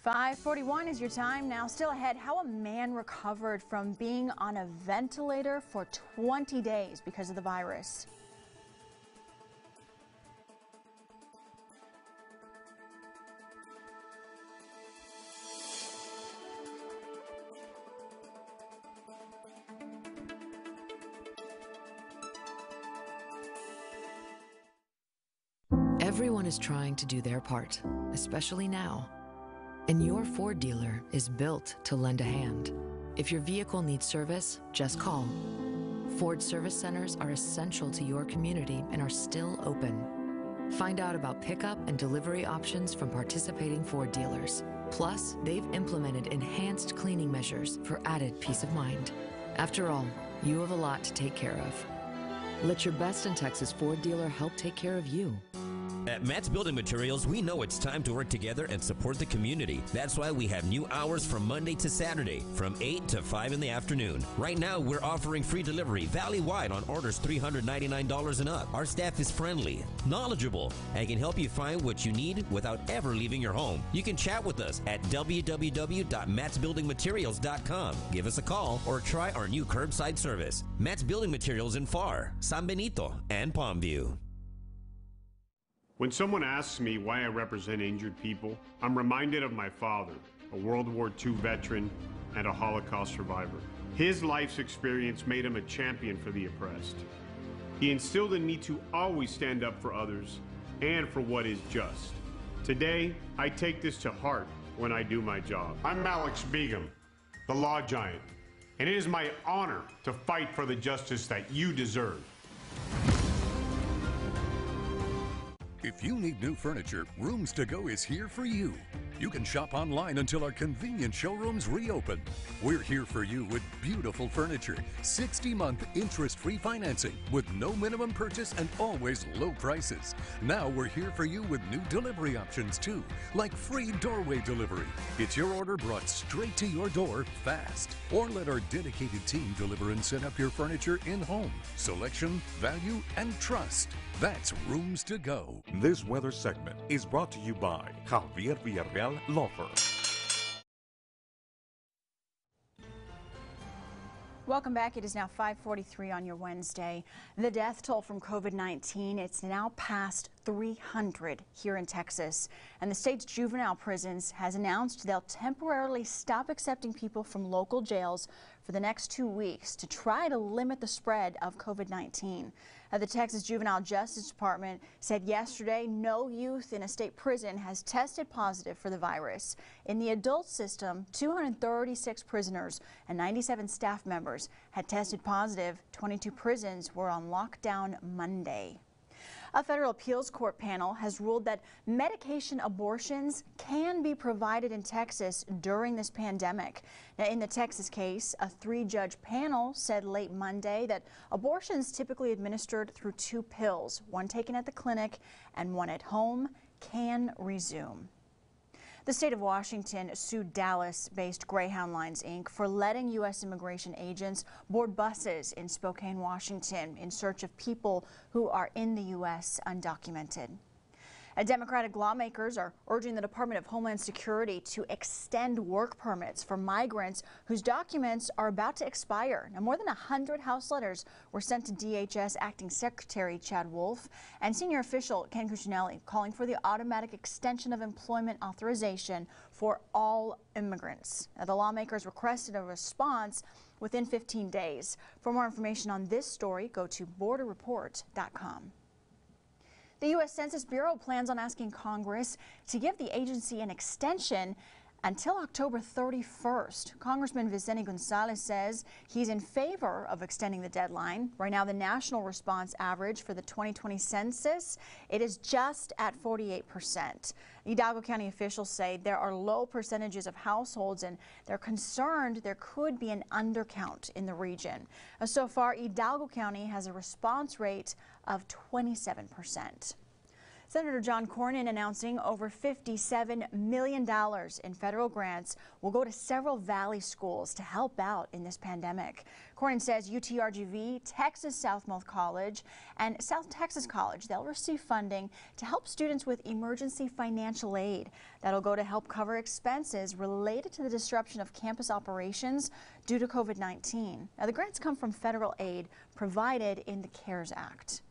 5:41 is your time now. Still ahead, how a man recovered from being on a ventilator for 20 days because of the virus. Everyone is trying to do their part, especially now. And your Ford dealer is built to lend a hand. If your vehicle needs service, just call. Ford service centers are essential to your community and are still open. Find out about pickup and delivery options from participating Ford dealers. Plus, they've implemented enhanced cleaning measures for added peace of mind. After all, you have a lot to take care of. Let your best in Texas Ford dealer help take care of you. At Matt's Building Materials, we know it's time to work together and support the community. That's why we have new hours from Monday to Saturday, from 8 to 5 in the afternoon. Right now, we're offering free delivery valley-wide on orders $399 and up. Our staff is friendly, knowledgeable, and can help you find what you need without ever leaving your home. You can chat with us at www.mattsbuildingmaterials.com. Give us a call or try our new curbside service. Matt's Building Materials in Pharr, San Benito, and Palmview. When someone asks me why I represent injured people, I'm reminded of my father, a World War II veteran and a Holocaust survivor. His life's experience made him a champion for the oppressed. He instilled in me to always stand up for others and for what is just. Today, I take this to heart when I do my job. I'm Alex Begum, the law giant, and it is my honor to fight for the justice that you deserve. If you need new furniture, Rooms to Go is here for you. You can shop online until our convenient showrooms reopen. We're here for you with beautiful furniture, 60-month interest-free financing with no minimum purchase and always low prices. Now we're here for you with new delivery options too, like free doorway delivery. It's your order brought straight to your door fast. Or let our dedicated team deliver and set up your furniture in-home. Selection, value, and trust. That's Rooms to Go. This weather segment is brought to you by Javier Villarreal Law Firm. Welcome back. It is now 5:43 on your Wednesday. The death toll from COVID-19, it's now past 300 here in Texas. And the state's juvenile prisons has announced they'll temporarily stop accepting people from local jails for the next 2 weeks to try to limit the spread of COVID-19. The Texas Juvenile Justice Department said yesterday no youth in a state prison has tested positive for the virus. In the adult system, 236 prisoners and 97 staff members had tested positive. 22 prisons were on lockdown Monday. A federal appeals court panel has ruled that medication abortions can be provided in Texas during this pandemic. Now, in the Texas case, a 3-judge panel said late Monday that abortions typically administered through 2 pills, one taken at the clinic and one at home, can resume. The state of Washington sued Dallas-based Greyhound Lines, Inc. for letting U.S. immigration agents board buses in Spokane, Washington in search of people who are in the U.S. undocumented. Democratic lawmakers are urging the Department of Homeland Security to extend work permits for migrants whose documents are about to expire. Now, more than 100 House letters were sent to DHS Acting Secretary Chad Wolf and senior official Ken Cuccinelli calling for the automatic extension of employment authorization for all immigrants. Now, the lawmakers requested a response within 15 days. For more information on this story, go to borderreport.com. The U.S. Census Bureau plans on asking Congress to give the agency an extension until October 31st. Congressman Vicente Gonzalez says he's in favor of extending the deadline. Right now, the national response average for the 2020 census, it is just at 48%. Hidalgo County officials say there are low percentages of households and they're concerned there could be an undercount in the region. So far, Hidalgo County has a response rate of 27%. Senator John Cornyn announcing over $57 million in federal grants will go to several Valley schools to help out in this pandemic. Cornyn says UTRGV, Texas Southmost College, and South Texas College, they'll receive funding to help students with emergency financial aid. That'll go to help cover expenses related to the disruption of campus operations due to COVID-19. Now, the grants come from federal aid provided in the CARES Act.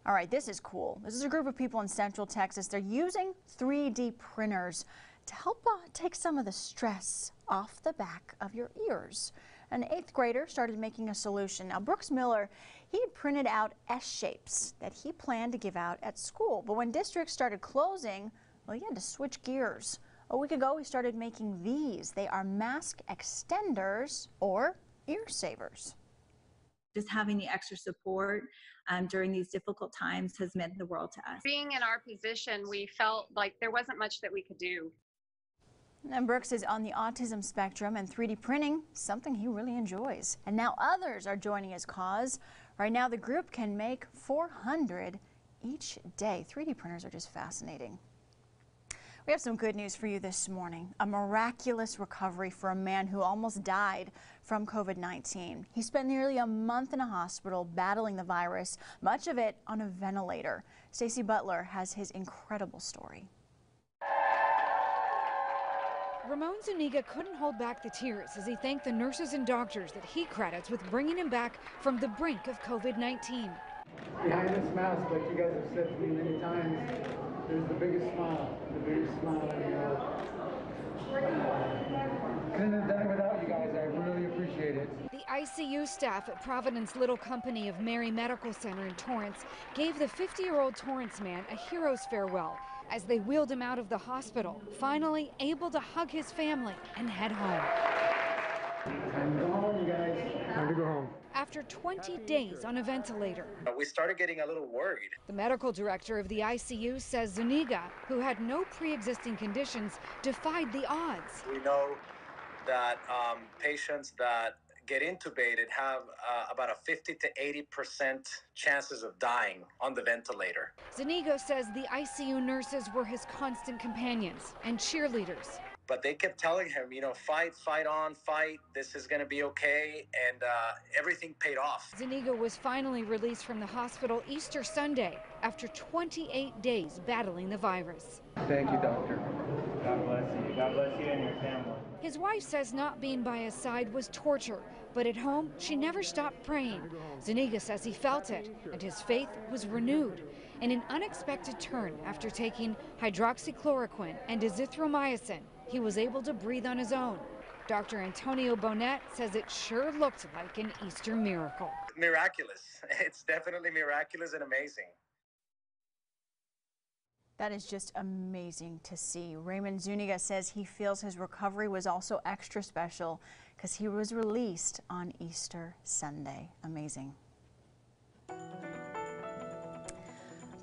All right, this is cool. This is a group of people in Central Texas. They're using 3D printers to help take some of the stress off the back of your ears. An 8th grader started making a solution. Now, Brooks Miller, he had printed out S-shapes that he planned to give out at school. But when districts started closing, well, he had to switch gears. A week ago, he started making these. They are mask extenders or ear savers. Just having the extra support during these difficult times has meant the world to us. Being in our position, we felt like there wasn't much that we could do. And Brooks is on the autism spectrum, and 3D printing, something he really enjoys. And now others are joining his cause. Right now, the group can make 400 each day. 3D printers are just fascinating. We have some good news for you this morning. A miraculous recovery for a man who almost died from COVID-19. He spent nearly a month in a hospital battling the virus, much of it on a ventilator. Stacey Butler has his incredible story. Ramon Zuniga couldn't hold back the tears as he thanked the nurses and doctors that he credits with bringing him back from the brink of COVID-19. Behind this mask, like you guys have said to me many times, there's the biggest smile in the world. Couldn't have done it without you guys. I really appreciate it. The ICU staff at Providence Little Company of Mary Medical Center in Torrance gave the 50-year-old Torrance man a hero's farewell as they wheeled him out of the hospital, finally able to hug his family and head home. Time to go home, you guys. Time to go home. After 20 days on a ventilator, we started getting a little worried. The medical director of the ICU says Zuniga, who had no pre-existing conditions, defied the odds. We know that patients that get intubated have about a 50 to 80% chances of dying on the ventilator. Zuniga says the ICU nurses were his constant companions and cheerleaders. But they kept telling him, you know, fight on, fight, this is going to be okay, and everything paid off. Zuniga was finally released from the hospital Easter Sunday after 28 days battling the virus. Thank you, doctor. God bless you. God bless you and your family. His wife says not being by his side was torture, but at home, she never stopped praying. Zuniga says he felt it, and his faith was renewed in an unexpected turn after taking hydroxychloroquine and azithromycin. He was able to breathe on his own. Dr. Antonio Bonet says it sure looked like an Easter miracle. Miraculous. It's definitely miraculous and amazing. That is just amazing to see. Raymond Zuniga says he feels his recovery was also extra special because he was released on Easter Sunday. Amazing.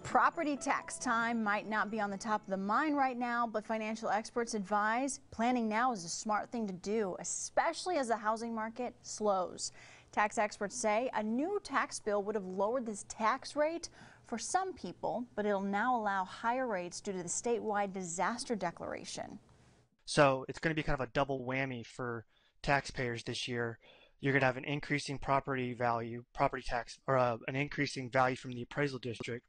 Property tax time might not be on the top of the mind right now, but financial experts advise planning now is a smart thing to do, especially as the housing market slows. Tax experts say a new tax bill would have lowered this tax rate for some people, but it'll now allow higher rates due to the statewide disaster declaration. So it's going to be kind of a double whammy for taxpayers this year. You're going to have an increasing property value, property tax, or an increasing value from the appraisal district.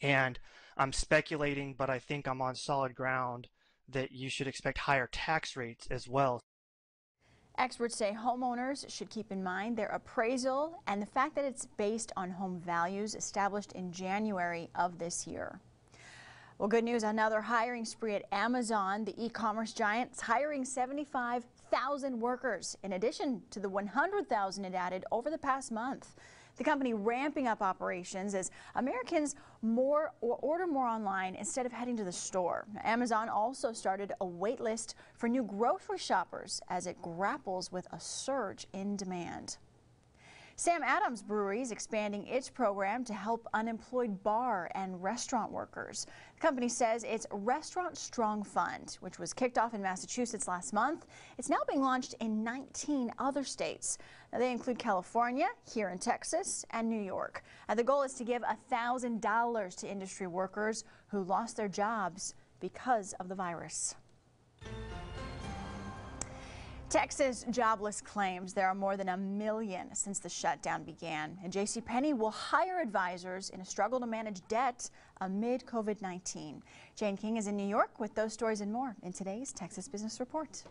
And I'm speculating, but I think I'm on solid ground that you should expect higher tax rates as well. Experts say homeowners should keep in mind their appraisal and the fact that it's based on home values established in January of this year. Well, good news, another hiring spree at Amazon. The e-commerce giant is hiring 75,000 workers in addition to the 100,000 it added over the past month. The company ramping up operations as Americans order more online instead of heading to the store. Amazon also started a wait list for new grocery shoppers as it grapples with a surge in demand. Sam Adams Brewery is expanding its program to help unemployed bar and restaurant workers. The company says its Restaurant Strong Fund, which was kicked off in Massachusetts last month, it's now being launched in 19 other states. Now, they include California, here in Texas, and New York. The goal is to give $1,000 to industry workers who lost their jobs because of the virus. Texas jobless claims there are more than 1 million since the shutdown began, and JCPenney will hire advisors in a struggle to manage debt amid COVID-19. Jane King is in New York with those stories and more in today's Texas Business Report.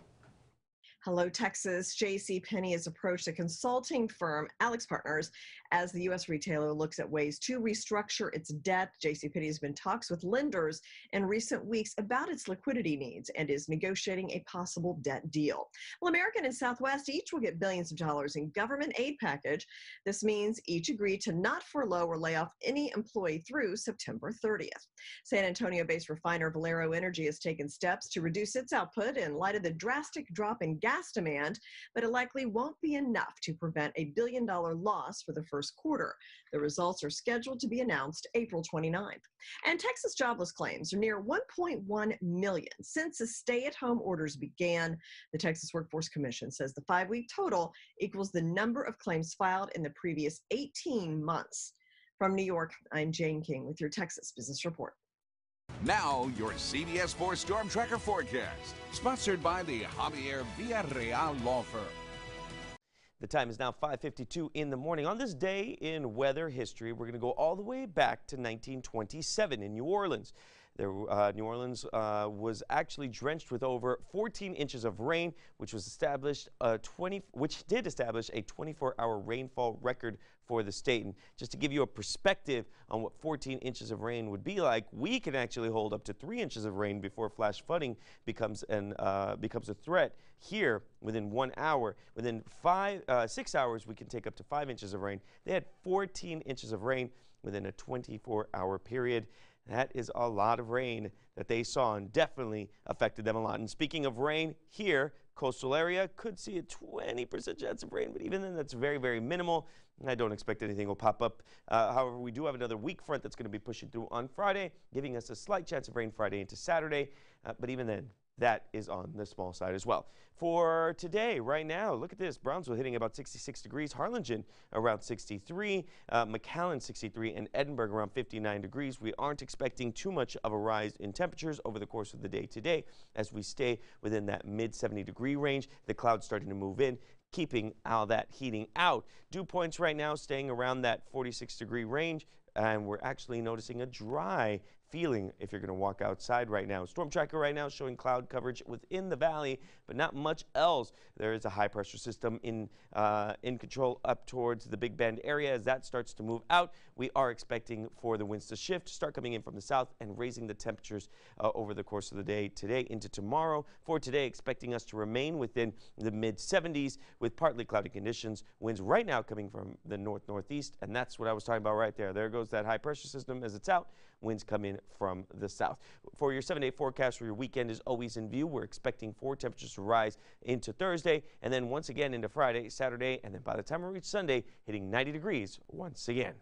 Hello, Texas. JCPenney has approached a consulting firm, Alex Partners, as the U.S. retailer looks at ways to restructure its debt. JCPenney has been in talks with lenders in recent weeks about its liquidity needs and is negotiating a possible debt deal. Well, American and Southwest each will get billions of dollars in government aid package. This means each agreed to not furlough or lay off any employee through September 30th. San Antonio-based refiner Valero Energy has taken steps to reduce its output in light of the drastic drop in gas demand, but it likely won't be enough to prevent a $1 billion loss for the first quarter. The results are scheduled to be announced April 29th. And Texas jobless claims are near 1.1 million since the stay-at-home orders began. The Texas Workforce Commission says the 5-week total equals the number of claims filed in the previous 18 months. From New York, I'm Jane King with your Texas Business Report. Now, your CBS Sports Storm Tracker forecast, sponsored by the Javier Villarreal Law Firm. The time is now 5:52 in the morning. On this day in weather history, we're going to go all the way back to 1927 in New Orleans. New Orleans was actually drenched with over 14 inches of rain, which did establish a 24-hour rainfall record for the state. And just to give you a perspective on what 14 inches of rain would be like, we can actually hold up to 3 inches of rain before flash flooding becomes a threat. Here, within 1 hour, within 6 hours, we can take up to 5 inches of rain. They had 14 inches of rain within a 24-hour period. That is a lot of rain that they saw and definitely affected them a lot. And speaking of rain, here, coastal area could see a 20% chance of rain, but even then that's very, very minimal. I don't expect anything will pop up. However, we do have another weak front that's going to be pushing through on Friday, giving us a slight chance of rain Friday into Saturday. But even then, that is on the small side as well. For today, right now, look at this. Brownsville hitting about 66 degrees. Harlingen around 63. McAllen 63. And Edinburgh around 59 degrees. We aren't expecting too much of a rise in temperatures over the course of the day today as we stay within that mid 70-degree range. The clouds starting to move in, keeping all that heating out. Dew points right now staying around that 46-degree range. And we're actually noticing a dry feeling if you're going to walk outside right now. Storm tracker right now showing cloud coverage within the valley, but not much else. There is a high pressure system in control up towards the Big Bend area. As that starts to move out, we are expecting for the winds to shift, start coming in from the south and raising the temperatures over the course of the day today into tomorrow. For today, expecting us to remain within the mid 70s with partly cloudy conditions. Winds right now coming from the north-northeast, and that's what I was talking about right there. There goes that high pressure system as it's out. Winds come in from the south. For your 7-day forecast for your weekend is always in view. We're expecting for temperatures to rise into Thursday and then once again into Friday, Saturday, and then by the time we reach Sunday, hitting 90 degrees once again.